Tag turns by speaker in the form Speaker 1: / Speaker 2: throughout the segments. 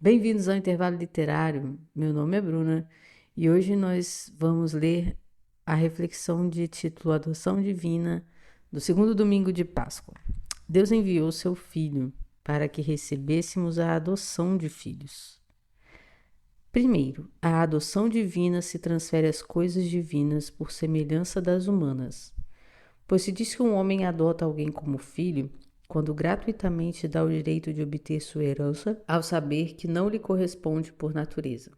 Speaker 1: Bem-vindos ao Intervalo Literário. Meu nome é Bruna e hoje nós vamos ler a reflexão de título Adoção Divina do segundo domingo de Páscoa. Deus enviou seu Filho para que recebêssemos a adoção de filhos. Primeiro, a adoção divina se transfere às coisas divinas por semelhança das humanas. Pois se diz que um homem adota alguém como filho, quando gratuitamente dá o direito de obter sua herança, ao saber que não lhe corresponde por natureza.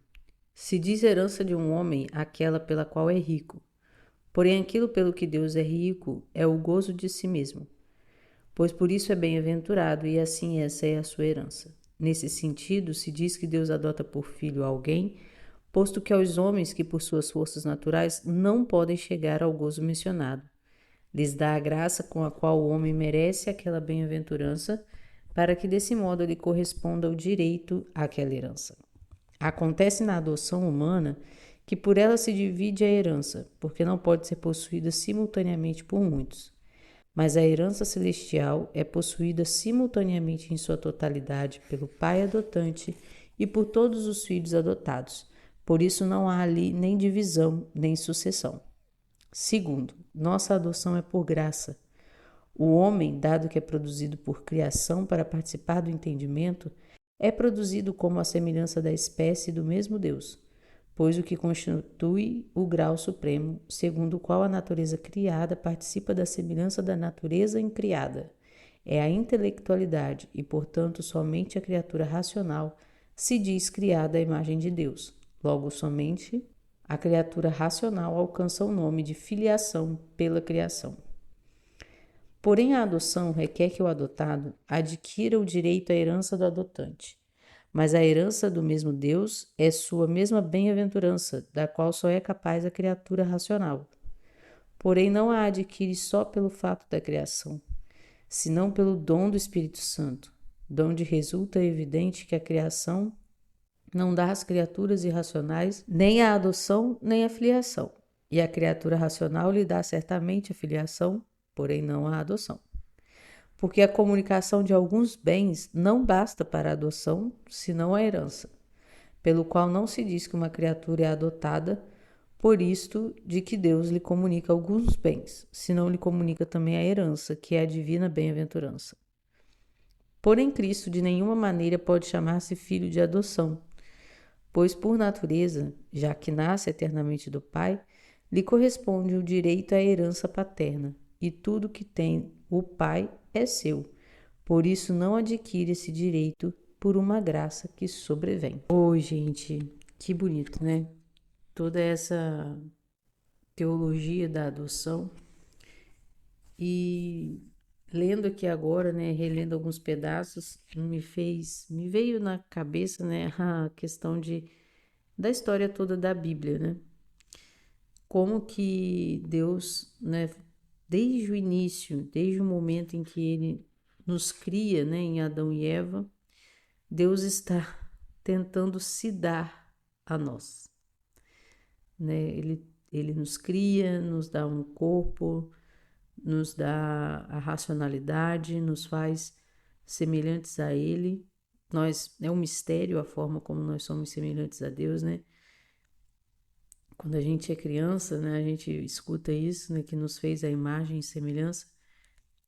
Speaker 1: Se diz herança de um homem aquela pela qual é rico, porém aquilo pelo que Deus é rico é o gozo de si mesmo, pois por isso é bem-aventurado e assim essa é a sua herança. Nesse sentido, se diz que Deus adota por filho alguém, posto que aos homens que por suas forças naturais não podem chegar ao gozo mencionado, lhes dá a graça com a qual o homem merece aquela bem-aventurança, para que desse modo lhe corresponda o direito àquela herança. Acontece na adoção humana que por ela se divide a herança, porque não pode ser possuída simultaneamente por muitos. Mas a herança celestial é possuída simultaneamente em sua totalidade pelo pai adotante e por todos os filhos adotados. Por isso não há ali nem divisão, nem sucessão. Segundo, nossa adoção é por graça. O homem, dado que é produzido por criação para participar do entendimento, é produzido como a semelhança da espécie do mesmo Deus, pois o que constitui o grau supremo, segundo o qual a natureza criada participa da semelhança da natureza incriada, é a intelectualidade e, portanto, somente a criatura racional se diz criada à imagem de Deus. Logo, somente a criatura racional alcança o nome de filiação pela criação. Porém, a adoção requer que o adotado adquira o direito à herança do adotante. Mas a herança do mesmo Deus é sua mesma bem-aventurança, da qual só é capaz a criatura racional. Porém, não a adquire só pelo fato da criação, senão pelo dom do Espírito Santo, donde resulta evidente que a criação não dá às criaturas irracionais nem a adoção nem a filiação, e a criatura racional lhe dá certamente a filiação, porém não a adoção. Porque a comunicação de alguns bens não basta para a adoção, senão a herança, pelo qual não se diz que uma criatura é adotada, por isto de que Deus lhe comunica alguns bens, senão lhe comunica também a herança, que é a divina bem-aventurança. Porém, Cristo de nenhuma maneira pode chamar-se filho de adoção, pois por natureza, já que nasce eternamente do Pai, lhe corresponde o direito à herança paterna, e tudo que tem o Pai é seu. Por isso não adquire esse direito por uma graça que sobrevém. Gente, que bonito, né? Toda essa teologia da adoção. E lendo aqui agora, né, relendo alguns pedaços, me veio na cabeça, né, a questão da história toda da Bíblia, né? Como que Deus, né, desde o início, desde o momento em que ele nos cria, né, em Adão e Eva, Deus está tentando se dar a nós, né? Ele nos cria, nos dá um corpo, nos dá a racionalidade, nos faz semelhantes a Ele. É um mistério a forma como nós somos semelhantes a Deus, né? Quando a gente é criança, né, a gente escuta isso, né, que nos fez a imagem e semelhança,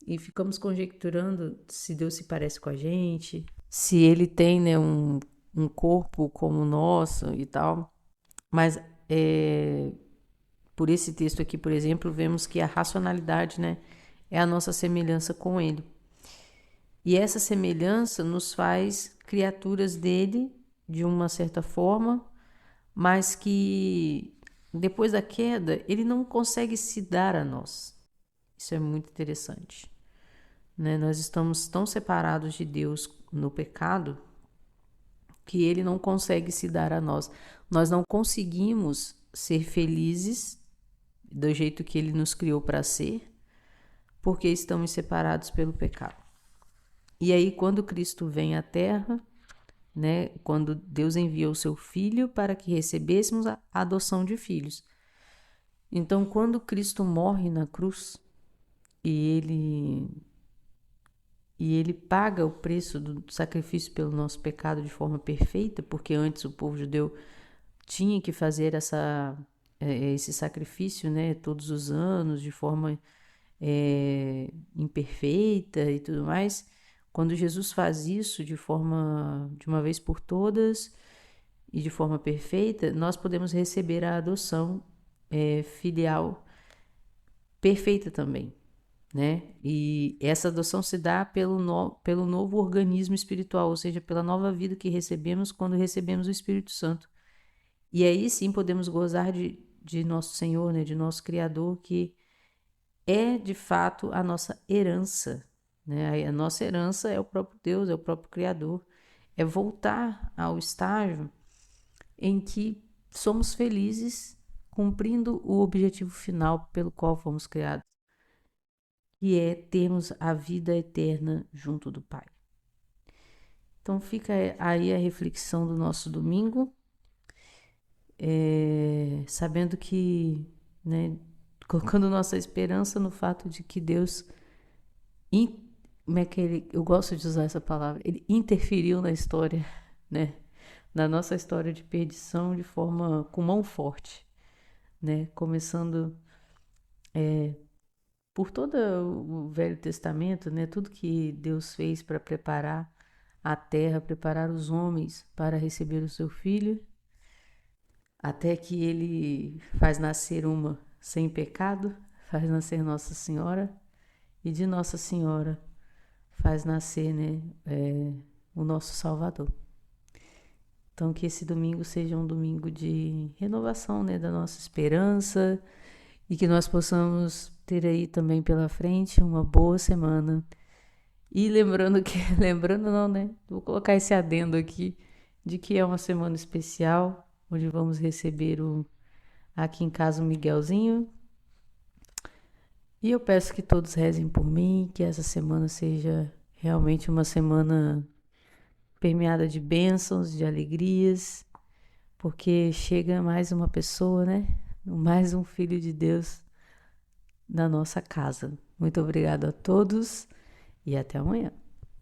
Speaker 1: e ficamos conjecturando se Deus se parece com a gente, se Ele tem, né, um corpo como o nosso e tal. Mas por esse texto aqui, por exemplo, vemos que a racionalidade, né, é a nossa semelhança com Ele. E essa semelhança nos faz criaturas dele, de uma certa forma, mas que depois da queda, ele não consegue se dar a nós. Isso é muito interessante, né? Nós estamos tão separados de Deus no pecado que ele não consegue se dar a nós. Nós não conseguimos ser felizes do jeito que ele nos criou para ser, porque estamos separados pelo pecado. E aí, quando Cristo vem à Terra, né, quando Deus enviou o seu Filho para que recebêssemos a adoção de filhos. Então, quando Cristo morre na cruz e ele e ele paga o preço do sacrifício pelo nosso pecado de forma perfeita, porque antes o povo judeu tinha que fazer esse sacrifício, né, todos os anos, de forma imperfeita e tudo mais. Quando Jesus faz isso de uma vez por todas e de forma perfeita, nós podemos receber a adoção filial perfeita também, né? E essa adoção se dá pelo novo organismo espiritual, ou seja, pela nova vida que recebemos quando recebemos o Espírito Santo. E aí sim podemos gozar de nosso Senhor, né? De nosso Criador, que é de fato a nossa herança, né? A nossa herança é o próprio Deus, é o próprio Criador. É voltar ao estágio em que somos felizes cumprindo o objetivo final pelo qual fomos criados, que é termos a vida eterna junto do Pai. Então fica aí a reflexão do nosso domingo, sabendo que, né, colocando nossa esperança no fato de que Deus, como é que eu gosto de usar essa palavra, ele interferiu na história, né, na nossa história de perdição de forma com mão forte, né, começando por todo o Velho Testamento, né, tudo que Deus fez para preparar a terra, preparar os homens para receber o seu filho, até que ele faz nascer uma sem pecado, faz nascer Nossa Senhora, e de Nossa Senhora faz nascer, né, o nosso Salvador. Então que esse domingo seja um domingo de renovação, né, da nossa esperança, e que nós possamos ter aí também pela frente uma boa semana. E lembrando que, lembrando não, né? Vou colocar esse adendo aqui de que é uma semana especial, onde vamos receber aqui em casa o Miguelzinho. E eu peço que todos rezem por mim, que essa semana seja realmente uma semana permeada de bênçãos, de alegrias, porque chega mais uma pessoa, né? Mais um filho de Deus na nossa casa. Muito obrigada a todos e até amanhã.